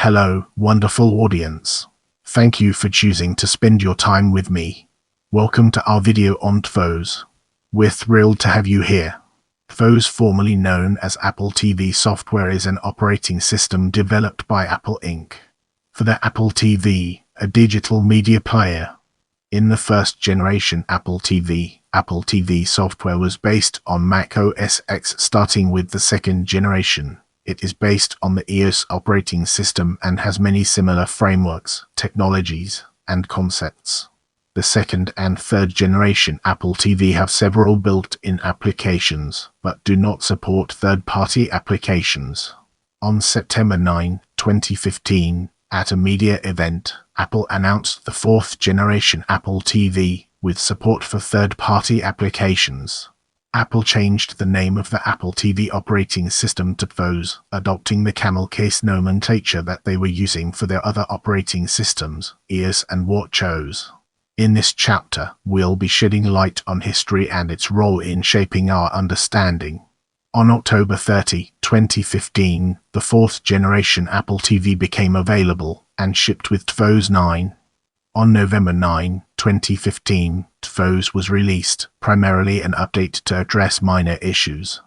Hello, wonderful audience. Thank you for choosing to spend your time with me. Welcome to our video on TvOS. We're thrilled to have you here. TvOS, formerly known as Apple TV software, is an operating system developed by Apple Inc. for the Apple TV, a digital media player. In the first generation Apple TV software was based on Mac OS X. Starting with the second generation, it is based on the TvOS operating system and has many similar frameworks, technologies, and concepts. The second and third generation Apple TV have several built-in applications, but do not support third-party applications. On September 9, 2015, at a media event, Apple announced the fourth generation Apple TV, with support for third-party applications. Apple changed the name of the Apple TV operating system to TvOS, adopting the camel case nomenclature that they were using for their other operating systems, TvOS and watchOS. In this chapter, we'll be shedding light on history and its role in shaping our understanding. On October 30, 2015, the fourth generation Apple TV became available and shipped with TvOS 9. On November 9, 2015, TvOS was released, primarily an update to address minor issues.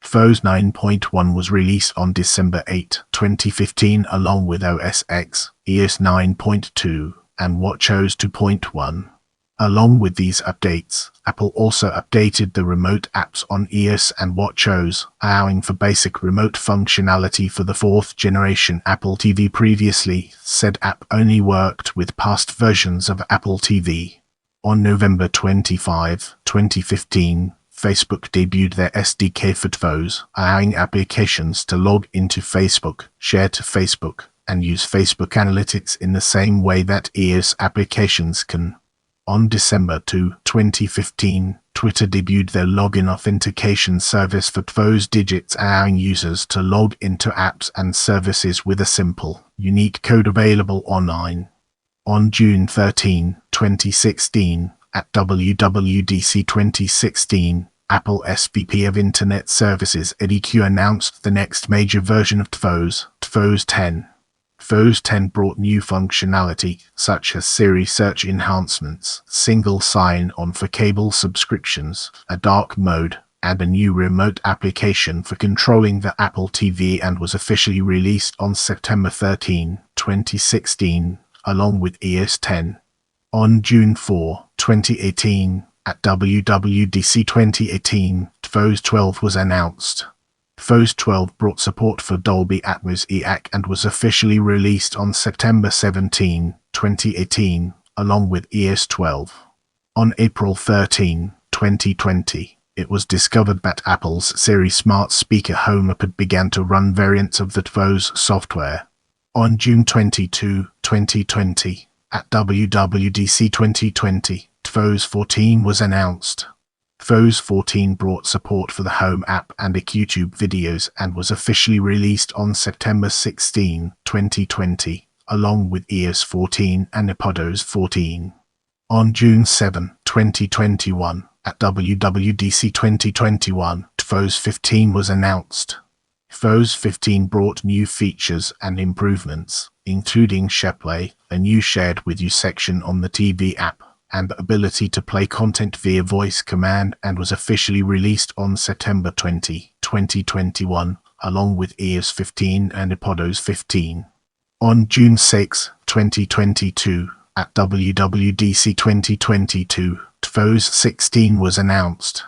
TvOS 9.1 was released on December 8, 2015 along with OS X, TvOS 9.2, and watchOS 2.1. Along with these updates, Apple also updated the remote apps on TvOS and watchOS, allowing for basic remote functionality for the fourth generation Apple TV. Previously, said app only worked with past versions of Apple TV. On November 25, 2015, Facebook debuted their SDK for TvOS, allowing applications to log into Facebook, share to Facebook, and use Facebook Analytics in the same way that TvOS applications can. On December 2, 2015, Twitter debuted their login authentication service for TvOS Digits, allowing users to log into apps and services with a simple, unique code available online. On June 13, 2016, at WWDC 2016, Apple SVP of Internet Services Eddie Q announced the next major version of TvOS, TvOS 10. TvOS 10 brought new functionality, such as Siri search enhancements, single sign-on for cable subscriptions, a dark mode, and a new remote application for controlling the Apple TV, and was officially released on September 13, 2016, along with TvOS 10. On June 4, 2018, at WWDC 2018, TvOS 12 was announced. TvOS 12 brought support for Dolby Atmos EAC and was officially released on September 17, 2018, along with TvOS 12. On April 13, 2020, it was discovered that Apple's Siri smart speaker HomePod began to run variants of the TvOS software. On June 22, 2020, at WWDC 2020, TvOS 14 was announced. TvOS 14 brought support for the Home app and YouTube videos and was officially released on September 16, 2020, along with TvOS 14 and iPadOS 14. On June 7, 2021, at WWDC 2021, TvOS 15 was announced. TvOS 15 brought new features and improvements, including SharePlay, a new Shared With You section on the TV app, and the ability to play content via voice command, and was officially released on September 20, 2021, along with TvOS 15 and iPadOS 15. On June 6, 2022, at WWDC 2022, TvOS 16 was announced.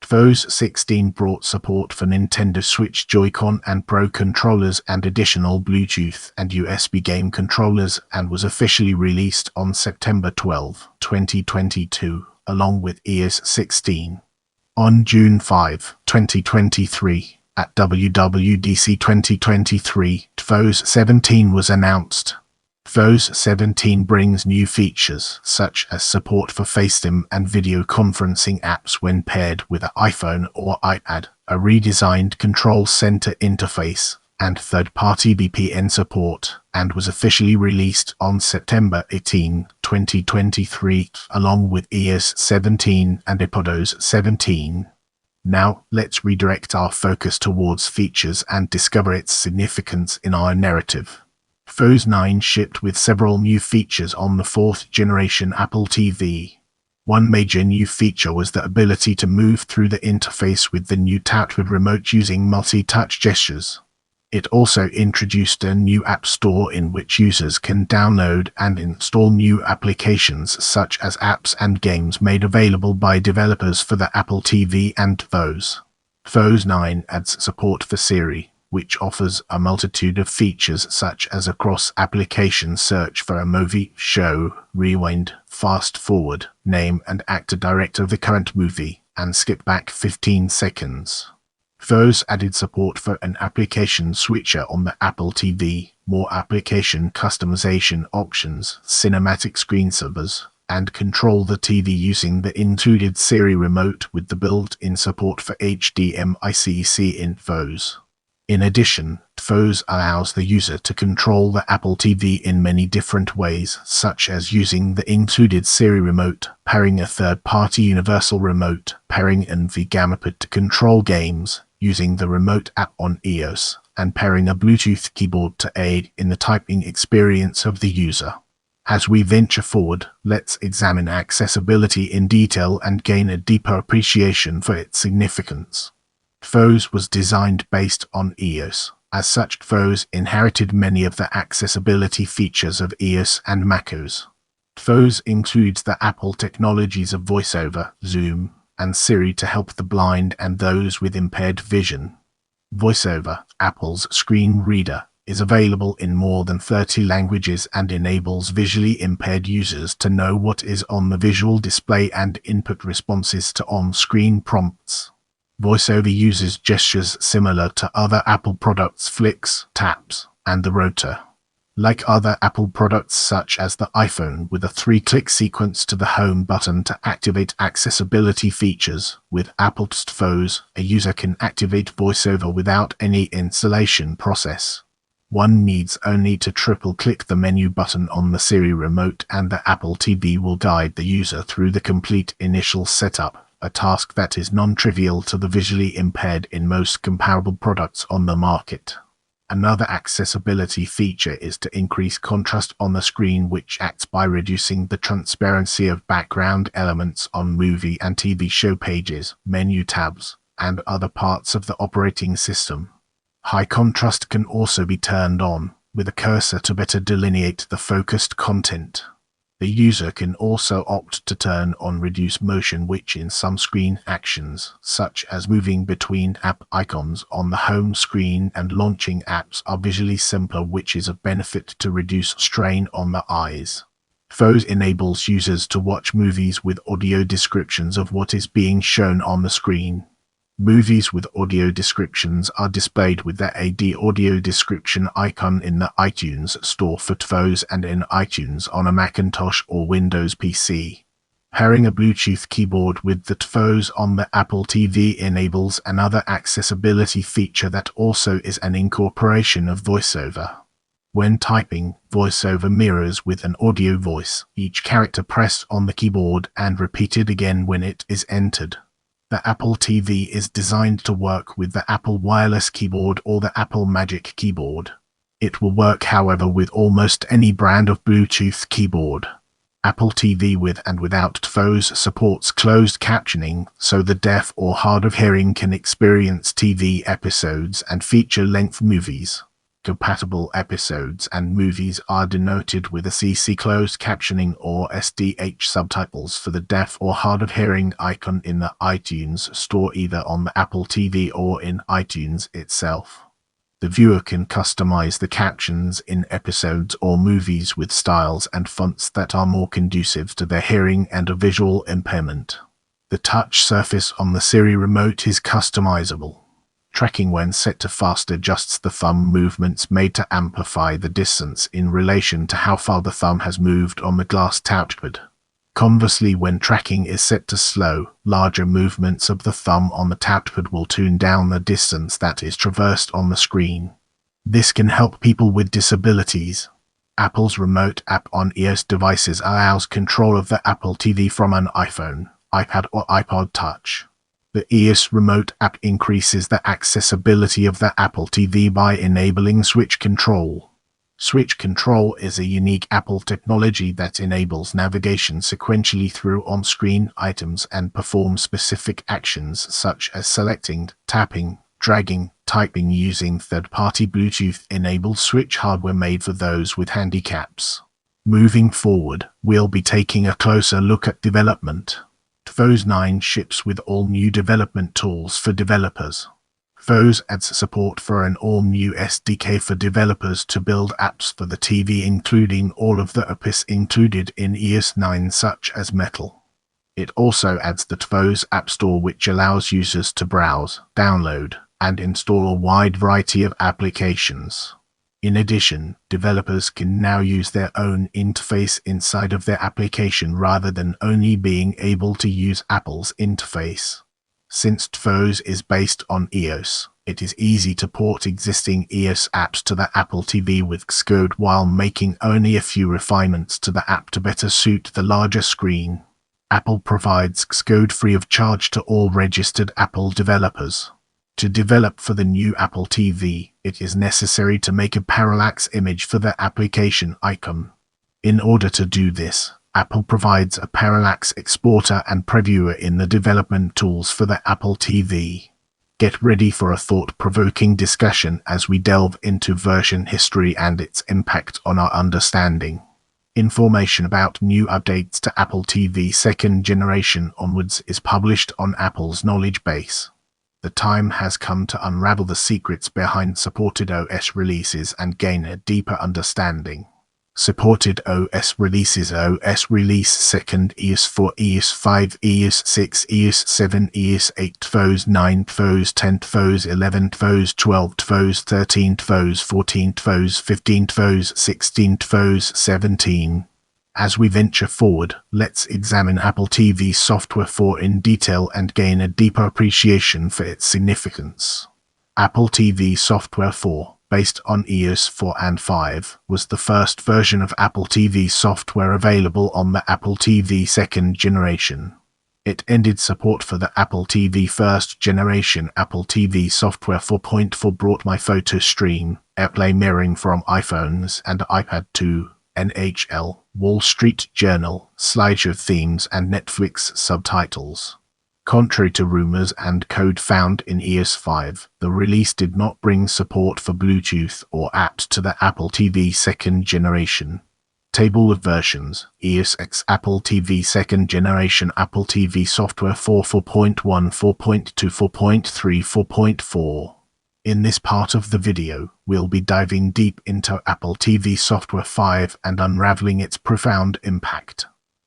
TvOS 16 brought support for Nintendo Switch Joy-Con and Pro controllers and additional Bluetooth and USB game controllers, and was officially released on September 12, 2022, along with TvOS 16. On June 5, 2023, at WWDC 2023, TvOS 17 was announced. TvOS 17 brings new features, such as support for FaceTime and video conferencing apps when paired with an iPhone or iPad, a redesigned control center interface, and third-party VPN support, and was officially released on September 18, 2023, along with TvOS 17 and iPadOS 17. Now, let's redirect our focus towards features and discover its significance in our narrative. TvOS 9 shipped with several new features on the 4th generation Apple TV. One major new feature was the ability to move through the interface with the new touchpad remote using multi-touch gestures. It also introduced a new app store in which users can download and install new applications such as apps and games made available by developers for the Apple TV and TvOS. TvOS 9 adds support for Siri, which offers a multitude of features such as a cross-application search for a movie, show, rewind, fast-forward, name and actor director of the current movie, and skip back 15 seconds. TvOS added support for an application switcher on the Apple TV, more application customization options, cinematic screensavers, and control the TV using the included Siri remote with the built-in support for HDMI-CC in TvOS. In addition, TvOS allows the user to control the Apple TV in many different ways, such as using the included Siri remote, pairing a third-party universal remote, pairing an gamepad to control games, using the remote app on iOS, and pairing a Bluetooth keyboard to aid in the typing experience of the user. As we venture forward, let's examine accessibility in detail and gain a deeper appreciation for its significance. TvOS was designed based on iOS. As such, TvOS inherited many of the accessibility features of iOS and macOS. TvOS includes the Apple technologies of VoiceOver, Zoom, and Siri to help the blind and those with impaired vision. VoiceOver, Apple's screen reader, is available in more than 30 languages and enables visually impaired users to know what is on the visual display and input responses to on-screen prompts. VoiceOver uses gestures similar to other Apple products, flicks, taps, and the rotor. Like other Apple products such as the iPhone, with a 3-click sequence to the home button to activate accessibility features, with Apple's TvOS, a user can activate VoiceOver without any installation process. One needs only to triple-click the menu button on the Siri remote and the Apple TV will guide the user through the complete initial setup, a task that is non-trivial to the visually impaired in most comparable products on the market. Another accessibility feature is to increase contrast on the screen, which acts by reducing the transparency of background elements on movie and TV show pages, menu tabs, and other parts of the operating system. High contrast can also be turned on, with a cursor to better delineate the focused content. The user can also opt to turn on reduce motion, which in some screen actions, such as moving between app icons on the home screen and launching apps, are visually simpler, which is of benefit to reduce strain on the eyes. TvOS enables users to watch movies with audio descriptions of what is being shown on the screen. Movies with audio descriptions are displayed with the AD audio description icon in the iTunes Store for TvOS and in iTunes on a Macintosh or Windows PC. Pairing a Bluetooth keyboard with the TvOS on the Apple TV enables another accessibility feature that also is an incorporation of VoiceOver. When typing, VoiceOver mirrors with an audio voice, each character pressed on the keyboard and repeated again when it is entered. The Apple TV is designed to work with the Apple Wireless Keyboard or the Apple Magic Keyboard. It will work, however, with almost any brand of Bluetooth keyboard. Apple TV with and without TvOS supports closed captioning, so the deaf or hard of hearing can experience TV episodes and feature-length movies. Compatible episodes and movies are denoted with a CC closed captioning or SDH subtitles for the deaf or hard of hearing icon in the iTunes Store, either on the Apple TV or in iTunes itself. The viewer can customize the captions in episodes or movies with styles and fonts that are more conducive to their hearing and a visual impairment. The touch surface on the Siri remote is customizable. Tracking when set to fast adjusts the thumb movements made to amplify the distance in relation to how far the thumb has moved on the glass touchpad. Conversely, when tracking is set to slow, larger movements of the thumb on the touchpad will tune down the distance that is traversed on the screen. This can help people with disabilities. Apple's remote app on iOS devices allows control of the Apple TV from an iPhone, iPad or iPod Touch. The iOS remote app increases the accessibility of the Apple TV by enabling switch control. Switch control is a unique Apple technology that enables navigation sequentially through on-screen items and perform specific actions such as selecting, tapping, dragging, typing using third-party Bluetooth-enabled switch hardware made for those with handicaps. Moving forward, we'll be taking a closer look at development. TvOS 9 ships with all new development tools for developers. TvOS adds support for an all-new SDK for developers to build apps for the TV, including all of the apps included in iOS 9 such as Metal. It also adds the TvOS App Store, which allows users to browse, download, and install a wide variety of applications. In addition, developers can now use their own interface inside of their application rather than only being able to use Apple's interface. Since TvOS is based on iOS, it is easy to port existing iOS apps to the Apple TV with Xcode while making only a few refinements to the app to better suit the larger screen. Apple provides Xcode free of charge to all registered Apple developers. To develop for the new Apple TV, it is necessary to make a parallax image for the application icon. In order to do this, Apple provides a parallax exporter and previewer in the development tools for the Apple TV. Get ready for a thought-provoking discussion as we delve into version history and its impact on our understanding. Information about new updates to Apple TV second generation onwards is published on Apple's knowledge base. The time has come to unravel the secrets behind supported OS releases and gain a deeper understanding. Supported OS releases: OS Release 2nd, iOS 4, iOS 5, iOS 6, iOS 7, iOS 8, TvOS 9, TvOS 10, TvOS 11, TvOS 12, TvOS 13, TvOS 14, TvOS 15, TvOS 16, TvOS 17. As we venture forward, let's examine Apple TV Software 4 in detail and gain a deeper appreciation for its significance. Apple TV Software 4, based on iOS 4 and 5, was the first version of Apple TV software available on the Apple TV second generation. It ended support for the Apple TV first generation. Apple TV Software 4.4 brought My Photo Stream, AirPlay mirroring from iPhones and iPad 2, NHL, Wall Street Journal, slideshow themes, and Netflix subtitles. Contrary to rumors and code found in iOS 5, the release did not bring support for Bluetooth or apps to the Apple TV second generation. Table of versions: iOS X Apple TV second generation, Apple TV Software 4, 4.1, 4.2, 4.3, 4.4. In this part of the video, we'll be diving deep into Apple TV Software 5 and unraveling its profound impact.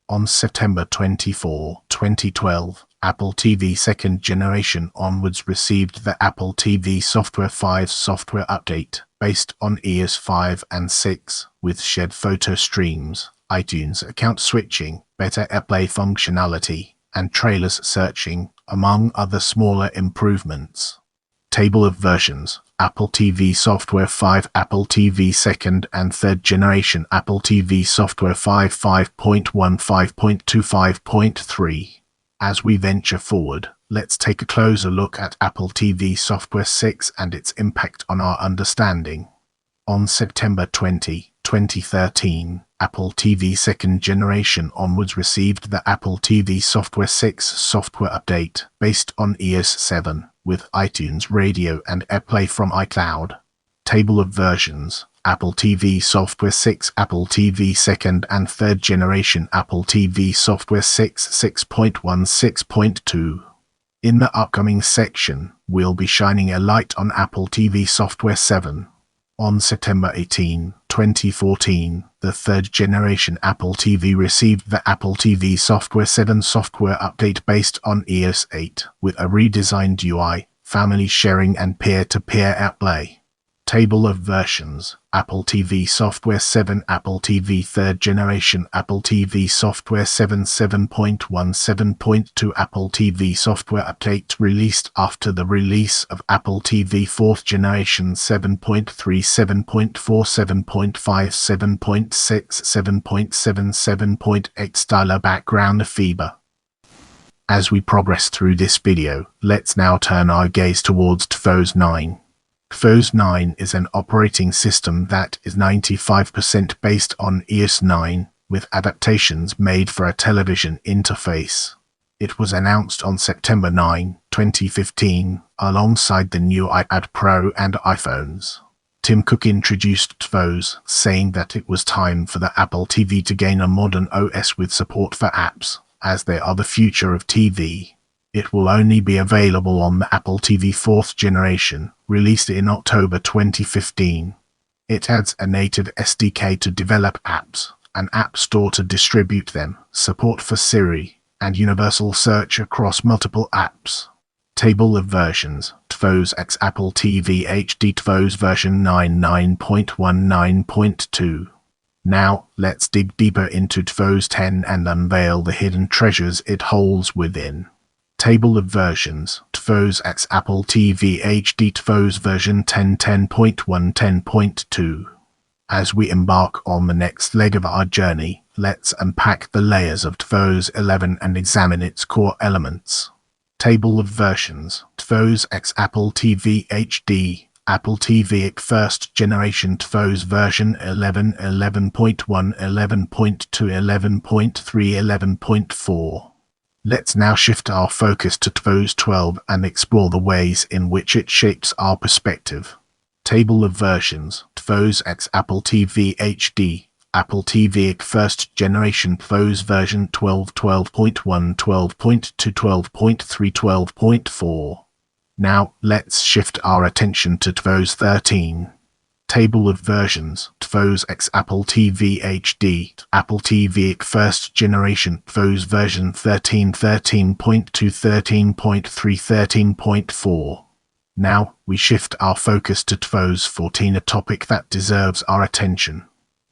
On September 24, 2012, Apple TV second generation onwards received the Apple TV Software 5 software update, based on iOS 5 and 6, with shared photo streams, iTunes account switching, better AirPlay functionality, and trailers searching, among other smaller improvements. Table of versions: Apple TV Software 5, Apple TV second and third generation, Apple TV Software 5, 5.1, 5.2, 5.3. As we venture forward, let's take a closer look at Apple TV Software 6 and its impact on our understanding. On September 20, 2013, Apple TV second generation onwards received the Apple TV Software 6 software update, based on iOS 7, with iTunes Radio and AirPlay from iCloud. Table of versions: Apple TV Software 6, Apple TV second and third generation, Apple TV Software 6, 6.1, 6.2. In the upcoming section, we'll be shining a light on Apple TV Software 7. On September 18, 2014, the third generation Apple TV received the Apple TV Software 7 software update based on iOS 8, with a redesigned UI, family sharing and peer-to-peer AirPlay. Table of versions: Apple TV Software 7, Apple TV third generation, Apple TV Software 7, 7.1, 7.2, Apple TV software update released after the release of Apple TV fourth generation, 7.3, 7.4, 7.5, 7.6, 7.7, 7.8. Styler background FIBA. As we progress through this video, let's now turn our gaze towards TvOS 9. TvOS 9 is an operating system that is 95% based on iOS 9, with adaptations made for a television interface. It was announced on September 9, 2015, alongside the new iPad Pro and iPhones. Tim Cook introduced TvOS, saying that it was time for the Apple TV to gain a modern OS with support for apps, as they are the future of TV. It will only be available on the Apple TV 4th generation, released in October 2015. It adds a native SDK to develop apps, an app store to distribute them, support for Siri, and universal search across multiple apps. Table of versions: TvOS X Apple TV HD TvOS version 9.19.2. Now, let's dig deeper into TvOS 10 and unveil the hidden treasures it holds within. Table of versions: TvOS X Apple TV HD TvOS version 10.10.1.10.2. As we embark on the next leg of our journey, let's unpack the layers of TvOS 11 and examine its core elements. Table of versions: TvOS X Apple TV HD, Apple TV first generation TvOS version 11, 11.1, 11.2, 11.3, 11.4. Let's now shift our focus to TvOS 12 and explore the ways in which it shapes our perspective. Table of versions: TvOS X Apple TV HD, Apple TV first generation TvOS version 12, 12.1, 12.2, 12.3, 12.4. Now, let's shift our attention to TvOS 13. Table of versions: TvOS X Apple TV HD, Apple TV first generation TvOS version 13, 13.2, 13.3, 13.4. Now, we shift our focus to TvOS 14, a topic that deserves our attention.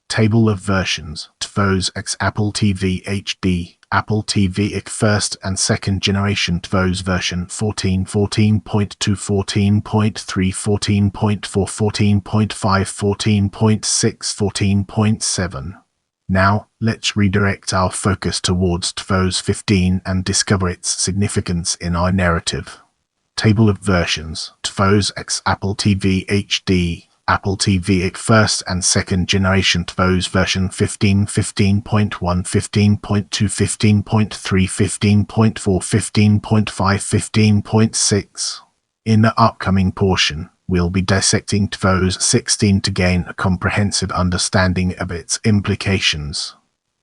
Table of versions: TvOS X Apple TV HD, Apple TV first and second generation TvOS version 14, 14.2, 14.3, 14.4, 14.5, 14.6, 14.7. Now, let's redirect our focus towards TvOS 15 and discover its significance in our narrative. Table of versions: TvOS X Apple TV HD, Apple TV first and second generation TvOS version 15, 15.1, 15.2, 15.3, 15.4, 15.5, 15.6. In the upcoming portion, we'll be dissecting TvOS 16 to gain a comprehensive understanding of its implications.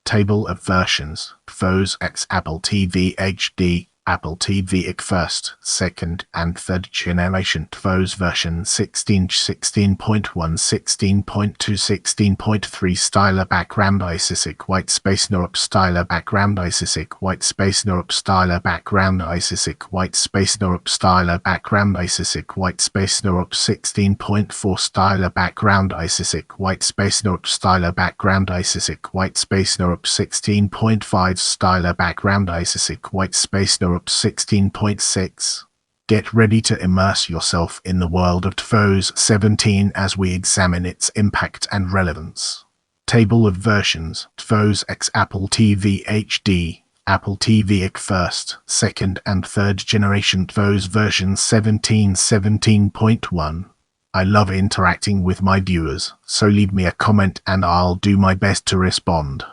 Table of versions: TvOS X Apple TV HD, Apple TV first, second, and third generation TvOS version 16, 16.1, 16.2, 16.3 styler background ISISIC white space NORUP styler background ISISIC white space NORUP styler background ISISIC white space NORUP styler background ISISIC white space NORUP 16.4 styler background ISISIC white space NORUP styler background ISISIC white space NORUP 16.5 styler background ISISIC white space NORUP 16.6. Get ready to immerse yourself in the world of TvOS 17 as we examine its impact and relevance. Table of versions: TvOS X Apple TV HD, Apple TV first, second, and third generation TvOS version 17, 17.1. I love interacting with my viewers, so leave me a comment and I'll do my best to respond.